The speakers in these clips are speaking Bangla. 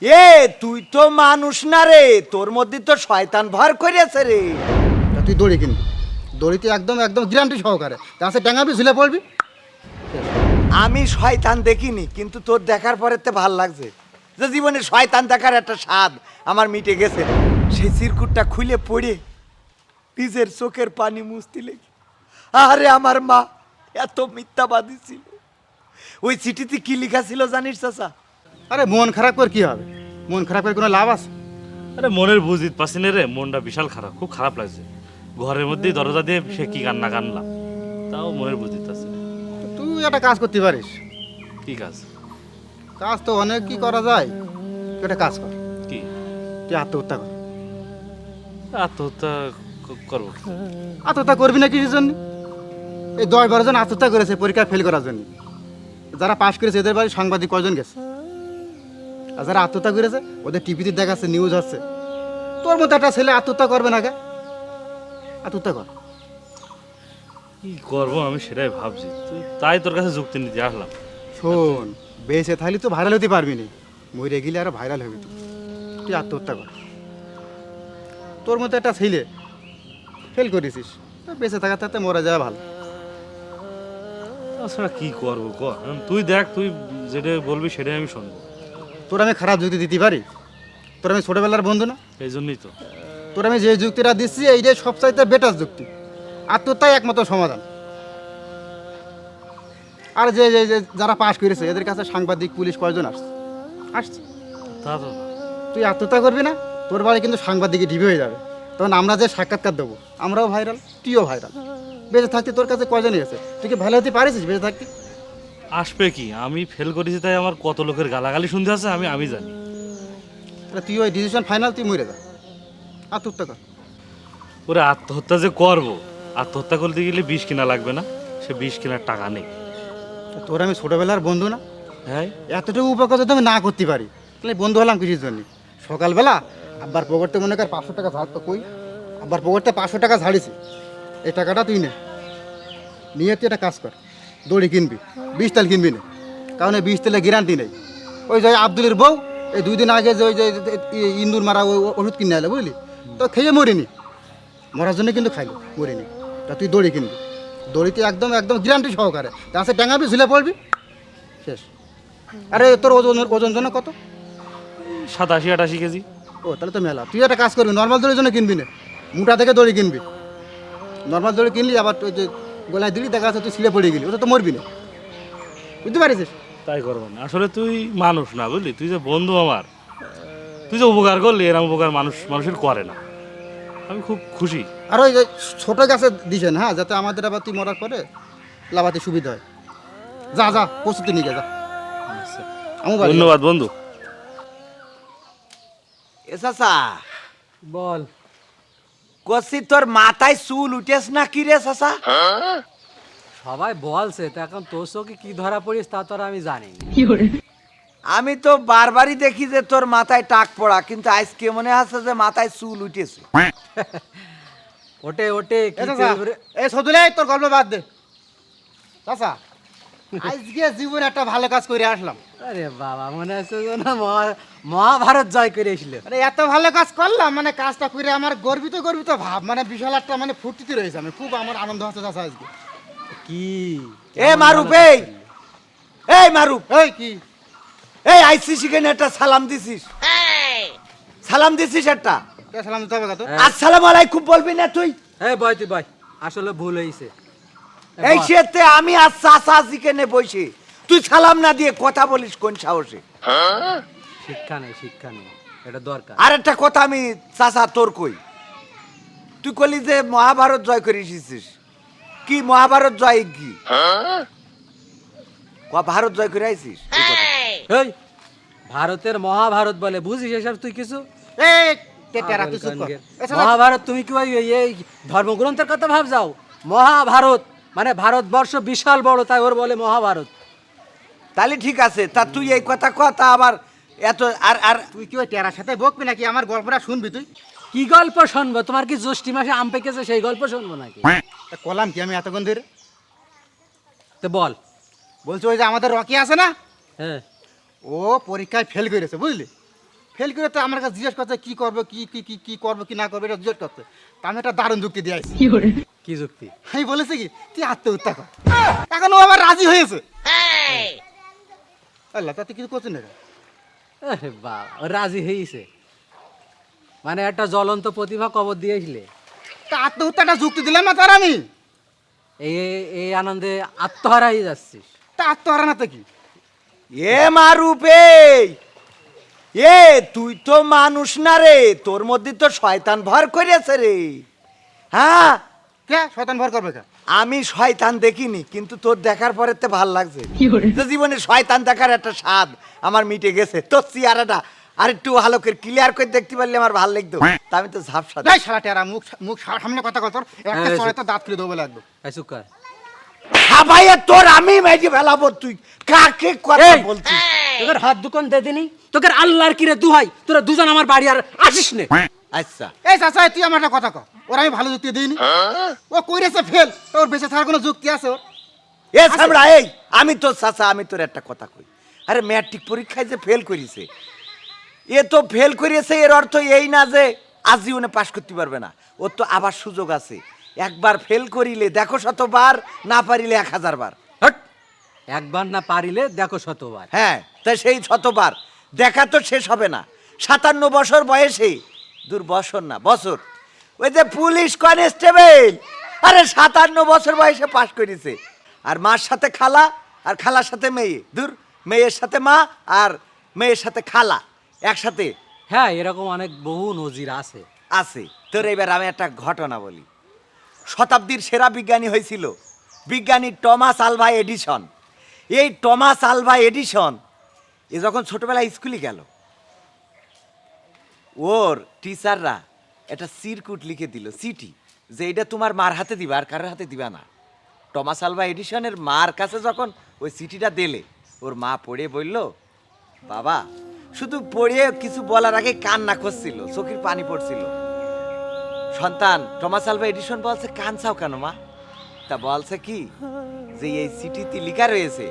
এ তুই তো মানুষ না রে, তোর মধ্যে তো শয়তান ভর করেছে রে। তা তুই দড়ি কিনবি, দড়িতে একদম একদম গ্যারান্টি সহকারে তাহলে টাঙাবি, ঝুলে পড়বি। আমি শয়তান দেখিনি, কিন্তু তোর দেখার পরে তো ভাল লাগছে যে জীবনে শয়তান দেখার একটা স্বাদ আমার মিটে গেছে। সেই চিরকুটটা খুলে পড়ে নিজের চোখের পানি মুছতে লেগে, আরে আমার মা এত মিথ্যাবাদী ছিল। ওই চিঠিতে কি লেখা ছিল জানিস চাচা? আরে মন খারাপ করে কি হবে? মন খারাপ করে কোনো লাভ আছে? আরে মনের বুঝিত পারছি না রে, মনটা বিশাল খারাপ, খুব খারাপ লাগছে। ঘরের মধ্যেই দরজা দিয়ে সে কি কান্না কানলাম, তাও মনের বুঝিত আছে। তুই একটা কাজ করতে পারিস। কি কাজ? কাজ তো অনেক কি করা যায়, তুই একটা কাজ কর, কি? তুই আত্মহত্যা কর। আত্মহত্যা করবো? আত্মহত্যা করবি না কিসের জন্য? এই 10-12 জন আত্মহত্যা করেছে পরীক্ষা ফেল করার জন্য। যারা পাশ করেছে এদের বাড়ি সাংবাদিক কয়জন গেছে, আর যারা আত্মহত্যা করেছে ওদের টিভিতে দেখাচ্ছে, নিউজ হচ্ছে। তোর মতো একটা ছেলে আত্মহত্যা করবে না কে? আত্মহত্যা কর। কি করবো আমি সেটাই ভাবছি, তাই তোর কাছে যুক্তি নিতে আসলাম। শোন, বেঁচে থাকলে তো ভাইরাল হতে পারবি না, মরে গেলে আরো ভাইরাল হবি তুই। তুই আত্মহত্যা কর। তোর মতো একটা ছেলে ফেল করেছিস, বেঁচে থাকার তাতে মরে যাওয়া ভালো। তাছাড়া কি করবো ক? এখন তুই দেখ, তুই যেটা বলবি সেটাই আমি শুনবো। তোর আমি খারাপ যুক্তি দিতে পারি? তোর আমি ছোটবেলার বন্ধু না? এই জন্যই তো। তোর আমি যে যুক্তিটা দিচ্ছি এইটাই সবচাইতে বেটার যুক্তি। আত্মহত্যাই একমাত্র সমাধান। আর যে যে যে যারা পাশ করেছে এদের কাছে সাংবাদিক পুলিশ কয়জন আসছে? তা তো না। তুই আত্মহত্যা করবি না, তোর বাড়ি কিন্তু সাংবাদিকে ঢিবে হয়ে যাবে। তখন আমরা যে সাক্ষাৎকার দেবো আমরাও ভাইরাল, তুইও ভাইরাল। বেঁচে থাকতে তোর কাছে কয়জনই আছে? তুই কি ভালো হতে পারিস বেঁচে থাকতে? আসবে কি, আমি ফেল করেছি তাই আমার কত লোকের গালাগালি শুনতে আছে আমি জানি। তাহলে তুই ওই ডিসিশন ফাইনাল, তুই মরে যা, আত্মহত্যা কর। ওরে আত্মহত্যা যে করবো, আত্মহত্যা করতে গেলে বিষ কিনা লাগবে না? সে বিষ কেনার টাকা নেই। তোর আমি ছোটবেলার বন্ধু না? হ্যাঁ, এতটুকু উপকার যদি আমি না করতে পারি তাহলে বন্ধু হলাম কিসের জন্য? সকালবেলা আব্বার পকেটে মনে কর 500 টাকা ঝাড়, তো কই আব্বার পকেটে 500 টাকা ঝাড়িছি, এই টাকাটা তুই নে, নিয়ে তুই একটা কাজ কর, দড়ি কিনবি, 20 তেল কিনবি না, কারণ এই 20 তেলে গ্যারান্টি নেই। ওই যে আব্দুলের বউ এই 2 দিন আগে যে ওই যে ইন্দুর মারা ওই ওষুধ কিনে আলে, বুঝলি তো, খেয়ে মরিনি, মরার জন্য কিন্তু খাইলো, মরিনি। তা তুই দড়ি কিনবি, দড়িতে একদম একদম গ্যারান্টি সহকারে গাছে টাঙাবি, ঝুলে পড়বি, শেষ। আরে তোর ওজন জন্য কত? 87-88 কেজি। ও তাহলে তো মেলা। তুই একটা কাজ করবি, নর্মাল দড়ির জন্য কিনবি না, মোটা থেকে দড়ি কিনবি। নর্মাল দড়ি কিনলি আবার ওই যে গলায় দিলি দেখা যাচ্ছে তুই ছিলে পড়ে গেলি, ওটা তো মরবি না, বুঝতে পারিস? তাই করবো না, আসলে তুই মানুষ না বুঝলি, তুই যে বন্ধু আমার, তুই যে উপকার করলি, এরকম উপকার মানুষের করে না। আমি খুব খুশি। আর ওই যে ছোটো গাছে দিছেন, হ্যাঁ, যাতে আমাদের আবার তুই মরার পরে লাভাতে সুবিধা হয়। যা যা প্রস্তুতি নিয়ে যা। আমি ধন্যবাদ বন্ধু। এ চাচা, বল। কষি তোর মাথায় চুল উঠেস না কি রে চাচা? সবাই বলছে, তো এখন তোর চোখে কি ধরা পড়িস তা তো আর আমি জানি না। আমি তো বারবারই দেখি যে তোর মাথায় টাক পড়া, কিন্তু আজকে মনে হচ্ছে যে মাথায় চুল উঠেছে। ওটে ওটে কি এই সদুলে তোর গল্প বাদ দে চাচা, আজকে জীবনে একটা ভালো কাজ করে আসলাম। আরে বাবা, মনে আছে যেন মহাভারত জয় করে এসেছিল। আরে এত ভালো কাজ করলাম, মানে কাজটা করে আমার গর্বিত গর্বিত ভাব, মানে বিশাল একটা মানে ফুর্তিতে রয়েছে। আমি খুব, আমার আনন্দ হচ্ছে চাচা আজকে। কি এ মারুপ, এই মারুপ, এই কি এই আইসিসি কেন একটা সালাম দিছিস? সালাম দিছিস একটা? কে সালাম দিতে হবে কত? আসসালামু আলাইকুম বলবি না তুই? এই বয়, তুই বয়, আসলে ভুল হয়েছে। এই সেতে আমি আর চাচা কেনে বসে তুই সালাম না দিয়ে কথা বলিস কোন সাহসে? শিক্ষা নেই, শিক্ষা নেই, এটা দরকার। আর একটা কথা আমি চাচা তোর কই, তুই কলি যে মহাভারত জয় করে এসেছিস, কি মহাভারত জয় কি? ভারত জয় করে আইছিস? এই ভারতের মহাভারত বলে, বুঝিস এসব তুই কিছু? এই টেটেরা তুই চুপ কর। এ শালা, মহাভারত তুমি কি ওই এই ধর্মগ্রন্থের কথা ভাব যাও? মহাভারত মানে ভারতবর্ষ বিশাল বড়, তাই ওর বলে মহাভারত। তাহলে ঠিক আছে, তা তুই এই কথা কথা আবার এত আর আর তুই কি ওই টেরার সাথে বকবি নাকি? আমার গল্পটা শুনবি তুই? কি গল্প শুনবো? তোমার কি জ্যৈষ্ঠী মাসে আম পেকেছে সেই গল্প শুনবো নাকি? তা কলাম কি আমি এতক্ষণ ধরে? তো বল। বলছি ওই যে আমাদের রকি আছে না, হ্যাঁ। ও পরীক্ষায় ফেল করেছে, বুঝলি? ফেল করে তো আমার কাছে জিজ্ঞেস করছে কি করবো কি কি কি কি করবো কি না করবো এটা জিজ্ঞেস করছে তা আমি একটা দারুণ যুক্তি দিয়ে আসছি। কি যুক্তি? আমি বলেছি কি তুই আত্মহত্যা কর, এখন ও আবার রাজি হয়েছে। আল্লাহ তাতে কিছু করছে না। আরে বাবা, ও রাজি হয়েছে মানে একটা জ্বলন্ত প্রতিভা কবর দিয়েছিলে। তা আত্মহত্যাটা যুক্তি দিলাম না তার আমি। এই এই আনন্দে আত্মহারা হয়ে যাচ্ছিস। তা আত্মহারানাতে কি? এ মারুপে, এ তুই তো মানুষ না রে, তোর মধ্যে তো শয়তান ভর করেছে রে। হ্যাঁ, কে শয়তান ভর করবে কে? আমি শয়তান দেখিনি, কিন্তু তোর দেখার পরে তো ভাল লাগছে। যে জীবনে শয়তান দেখার একটা স্বাদ আমার মিটে গেছে। তোর চেহারাটা আর একটু ভালো করে ক্লিয়ার করে দেখতে পারলে আমার ভালো লাগতো। তা আমি তো ঝাপসা। যাই শালা টেরা, মুখ মুখ সামনে কথা কর, তোর একটা চড়ে তো দাঁত খুলে দেবো লাগবে। এই চুপ কর। ভাইয়া তোর আমি মেজে ফেলাবো, তুই কাকে কথা বলছিস? তোদের হাত দুকন দে দিনি, তোদের আল্লাহর কিরে দুহাই, তোরা দুজন আমার বাড়ি আর আসিস নে। আচ্ছা, এই চাচা তুই আমার একটা কথা কর, ওর আমি ভালো যুক্তি দিইনি। ও কইরেছে ফেল, ওর বেঁচে থাকার কোনো যুক্তি আছে ওর? এ সামরা, এই আমি তোর চাচা, আমি তোর একটা কথা কই। আরে ম্যাট্রিক পরীক্ষায় যে ফেল করিছে, এ তো ফেল করিয়েছে, এর অর্থ এই না যে আজীবনে পাশ করতে পারবে না। ওর তো আবার সুযোগ আছে। একবার ফেল করিলে দেখো শতবার, না পারিলে 1000 বার। হট, একবার না পারিলে দেখো শতবার। হ্যাঁ, তাই সেই শতবার দেখা তো শেষ হবে না। 57 বছর বয়সে, দূর বছর না বছর, ওই যে পুলিশ কনস্টেবল, আরে 57 বছর বয়সে পাশ করেছে। আর মার সাথে খালা, আর খালার সাথে মেয়ে, দূর মেয়ের সাথে মা, আর মেয়ের সাথে খালা একসাথে হ্যাঁ, এরকম অনেক বহু নজির আছে। আছে। তোর এবার আমি একটা ঘটনা বলি। শতাব্দীর সেরা বিজ্ঞানী হয়েছিল বিজ্ঞানী টমাস আলভা এডিসন। এই টমাস আলভা এডিসন এ যখন ছোটবেলায় স্কুলে গেল, ওর টিচাররা একটা সিরকুট লিখে দিল, চিঠি, যে এটা তোমার মার হাতে দিবা, আর কারোর হাতে দিবা না। টমাস আলভা এডিসনের মার কাছে যখন ওই চিঠিটা দিলে, ওর মা পড়ে বলল, বাবা, শুধু পড়ে কিছু বলার আগে কান্না করছিল, চোখের পানি পড়ছিল। সন্তান টমাস আলভা এডিসন বলছে, কানসাও কেন মা? তা বলছে কি, যে এই চিঠিতে লেখা রয়েছে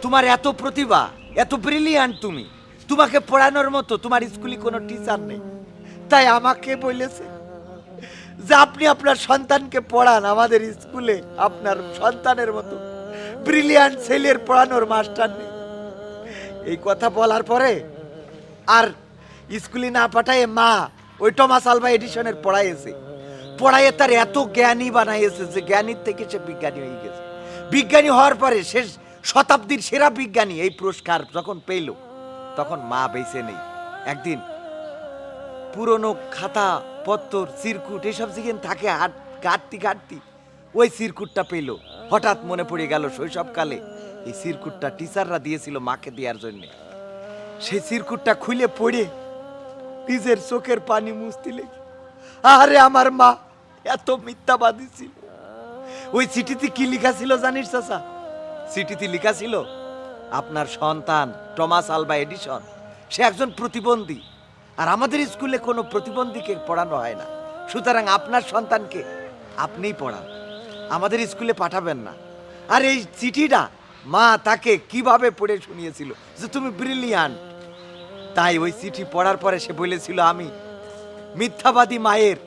তোমার এত প্রতিভা, এত ব্রিলিয়ান্ট তুমি, তোমাকে পড়ানোর মতো তোমার স্কুলে কোনো টিচার নেই, তাই আমাকে বলেছে যে আপনি আপনার সন্তানকে পড়ান আমাদের স্কুলে। আপনার সন্তানের মতো ব্রিলিয়ান্ট ছেলের পড়ানোর মাস্টার নেই। এই কথা বলার পরে আর স্কুলে না পাঠায় মা ওই টমাস আলভা এডিসনের পড়াইছে। পড়াইয়ে তার এত জ্ঞানী বানাইছে যে জ্ঞানীর থেকে সে বিজ্ঞানী হয়ে গেছে। বিজ্ঞানী হওয়ার পরে সে শতাব্দীর সেরা বিজ্ঞানী এই পুরস্কার যখন পেল, তখন মা বেঁচে নেই। একদিন পুরনো খাতা পত্তর সিরকুট এইসব যেখানে থাকে ঘাটতি ঘাটতি ওই সিরকুটটা পেল। হঠাৎ মনে পড়ে গেল শৈশবকালে এই সিরকুটটা টিচাররা দিয়েছিল মাকে দেওয়ার জন্য। সেই সিরকুটটা খুলে পড়ে নিজের চোখের পানি মুছতে লেগে, আরে আমার মা এত মিথ্যাবাদী ছিল। ওই চিঠিতে কি লেখা ছিল জানিস চাচা? চিঠিতে লেখা ছিল, আপনার সন্তান টমাস আলভা এডিসন সে একজন প্রতিবন্ধী, আর আমাদের স্কুলে কোনো প্রতিবন্ধীকে পড়ানো হয় না, সুতরাং আপনার সন্তানকে আপনিই পড়ান, আমাদের স্কুলে পাঠাবেন না। আর এই চিঠিটা মা তাকে কিভাবে পড়ে শুনিয়েছিল যে তুমি ব্রিলিয়ান্ট। তাই ওই চিঠি পড়ার পরে সে বলেছিল, আমি মিথ্যাবাদী মায়ের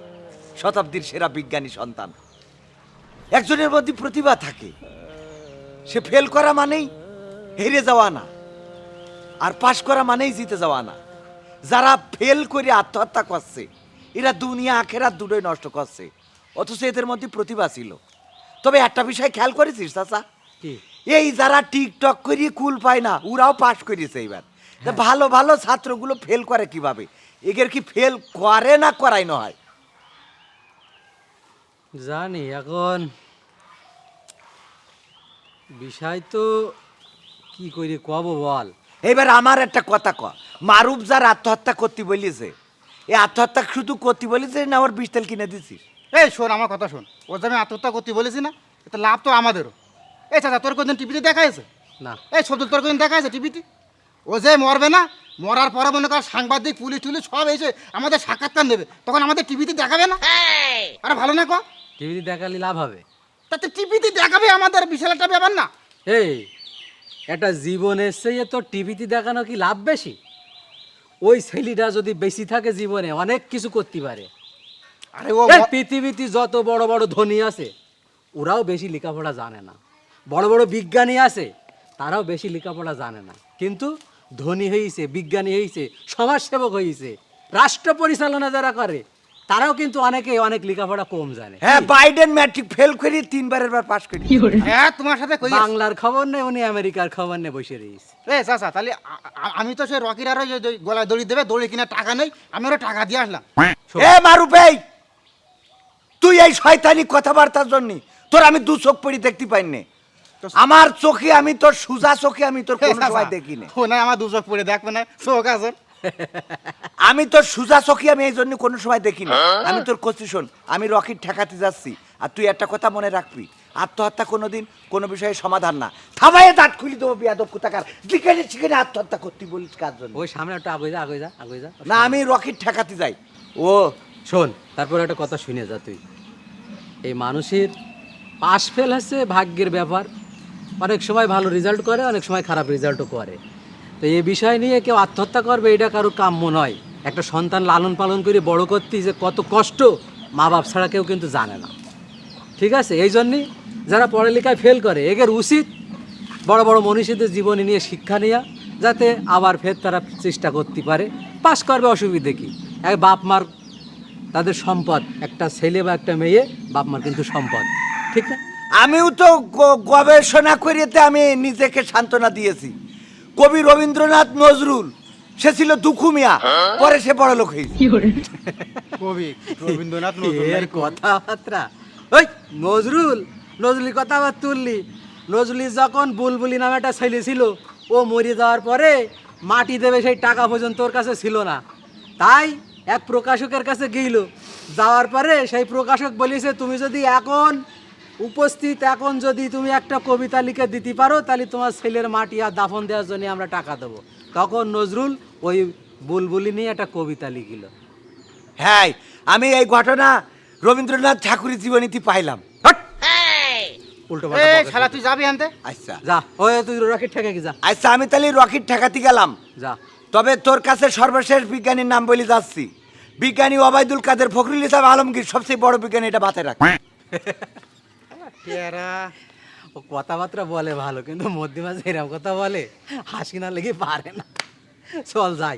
শতাব্দীর সেরা বিজ্ঞানী সন্তান। একজনের মধ্যে প্রতিভা থাকে, সে ফেল করা মানেই হেরে যাওয়া না, আর পাশ করা মানেই জিতে যাওয়া না। যারা ফেল করে আত্মহত্যা করছে এরা দুনিয়া আখেরাত দুটোই নষ্ট করছে, অথচ এদের মধ্যে প্রতিভা ছিল। তবে একটা বিষয় খেয়াল করেছিস চাচা, কি? এই যারা টিকটক করিয়ে কুল পায় না ওরাও পাশ করেছে এবার। তা ভালো ভালো ছাত্রগুলো ফেল করে কিভাবে? এদের কি ফেল করে না করাইনো হয়? জানি, এখন বিষয় তো কি করে কব বল। এবার আমার একটা কথা ক, মারুফ যার আত্মহত্যা করতে বলিছে, এই আত্মহত্যা শুধু করতে বলিছে না ওর বিষ তেল কিনে দিছিস? এই শোন আমার কথা শোন, ও যে আমি আত্মহত্যা করতে বলেছি না, এটা লাভ তো আমাদেরও। এই চাচা তোর কোনদিন টিভিতে দেখা হয়েছে? না। এই সবদুল তোর কোনদিন দেখা হয়েছে টিভিতে? ও যে মরবে না, মরার পরে মনে কর সাংবাদিক পুলিশ টুলিশ সব এসে আমাদের সাক্ষাৎকার নেবে, তখন আমাদের টিভিতে দেখাবে না? আরে ভালো না ক, টিভিতে দেখালে লাভ হবে? তাতে টিভিতে দেখাবে আমাদের, বিশাল একটা ব্যাপার না? এই একটা জীবন এসছে তো টিভিতে দেখানো কি লাভ বেশি? ওই ছেলেটা যদি বেশি থাকে জীবনে অনেক কিছু করতে পারে। আরে ও এই পৃথিবীতে যত বড় বড় ধনী আছে ওরাও বেশি লেখাপড়া জানে না, বড় বড় বিজ্ঞানী আছে তারাও বেশি লেখাপড়া জানে না, কিন্তু ধনী হয়েছে, বিজ্ঞানী হয়েছে, সমাজসেবক হয়েছে, রাষ্ট্র পরিচালনা যারা করে তারাও কিন্তু অনেকে অনেক লেখাপড়া কম জানে। হ্যাঁ, বাইডেন ম্যাট্রিক ফেল করে 3বারের বার পাস করি। হ্যাঁ তোমার সাথে কই বাংলার খবর নেই, উনি আমেরিকার খবর নেই বসে রয়েছে। এ চাচা তাহলে আমি তো সেই রকির আরো যে গলায় দড়ি দেবে, দড়ি কিনা টাকা নেই, আমি ওরা টাকা দিয়ে আসলাম। এ মারুফ এই, তুই এই শয়তানি কথাবার্তার জন্য তোর আমি দু চোখ পড়ি দেখতে পাইনি। আমার চোখে আমি তোর সুজা চোখে আমি তোর কোনো সময় দেখি না। ও না আমার দু চোখ পড়ে দেখবে না, চোখ আছে। আমি তোর সুজা চোখে আমি এই জন্য কোনো সময় দেখি না। আমি তোর কচ্ছি শোন, আমি রকির ঠেকাতে যাচ্ছি, আর তুই একটা কথা মনে রাখবি, আত্মহত্যা কোনোদিন কোনো বিষয়ে সমাধান না। থামাইয়ে দাঁত খুলি দেবো বিয়াদব কোথাকার, যেখানে সেখানে আত্মহত্যা করতে বলিস কার জন্য? ওই সামনে একটা আগে যা, আগে যা, আগে যা। না, আমি রকির ঠেকাতে যাই। ও শোন, তারপর একটা কথা শুনে যা তুই। এই মানুষের পাস ফেল হচ্ছে ভাগ্যের ব্যাপার, অনেক সময় ভালো রেজাল্ট করে, অনেক সময় খারাপ রেজাল্টও করে। তো এই বিষয় নিয়ে কেউ আত্মহত্যা করবে এটা কারো কাম্য নয়। একটা সন্তান লালন পালন করে বড় করতে যে কত কষ্ট মা বাপ ছাড়া কেউ কিন্তু জানে না, ঠিক আছে? এই জন্যই যারা পড়ালেখায় ফেল করে এদের উচিত বড় বড় মনীষীদের জীবনী নিয়ে শিক্ষা নেওয়া, যাতে আবার ফের তারা চেষ্টা করতে পারে। পাস করবে, অসুবিধে কি? এক বাপ মার তাদের সম্পদ, একটা ছেলে বা একটা মেয়ে বাপ মার কিন্তু সম্পদ, ঠিক না? আমিও তো গবেষণা করিতে আমি নিজেকে সান্ত্বনা দিয়েছি। কবি রবীন্দ্রনাথ নজরুল, সে ছিল দুঃখু মিয়া, পরে সে বড় লোক হয়েছে। কবি রবীন্দ্রনাথ এর কথাবার্তা, ওই নজরুলের কথা আবার তুললি। নজরুল যখন বুলবুলি নামে একটা ছেলে ছিল, ও মরে যাওয়ার পরে মাটি দেবে সেই টাকা পর্যন্ত ওর কাছে ছিল না, তাই এক প্রকাশকের কাছে গেল। যাওয়ার পরে সেই প্রকাশক বলেছে, তুমি যদি এখন উপস্থিত, এখন যদি তুমি একটা কবিতা লিখে দিতে পারো তাহলে তোমার ছেলের মাটি আর দাফন দেওয়ার জন্য আমরা টাকা দেবো। তখন নজরুল ওই বুলবুলি নিয়ে একটা কবিতা লিখিল। হ্যাঁ, আমি এই ঘটনা রবীন্দ্রনাথ ঠাকুরের জীবনীতে পাইলাম। উল্টো এ শালা তুই যাবি আনতে? আচ্ছা যা, ওই তুই রকেট ঠেকে কি যা, আচ্ছা, আমি তাহলে রকিট ঠেকাতে গেলাম। যা। তবে তোর কাছে সর্বশেষ বিজ্ঞানীর নাম বলে যাচ্ছি, বিজ্ঞানী ওবায়দুল কাদের ফখরুল ইসলাম আলমগীর, সবচেয়ে বড় বিজ্ঞানী, এটা বাতে রাখ। টেরা ও কথাবার্তা বলে ভালো, কিন্তু মধ্যে মাঝে এরকম কথা বলে হাসি না লেগে পারে না। চল যাই।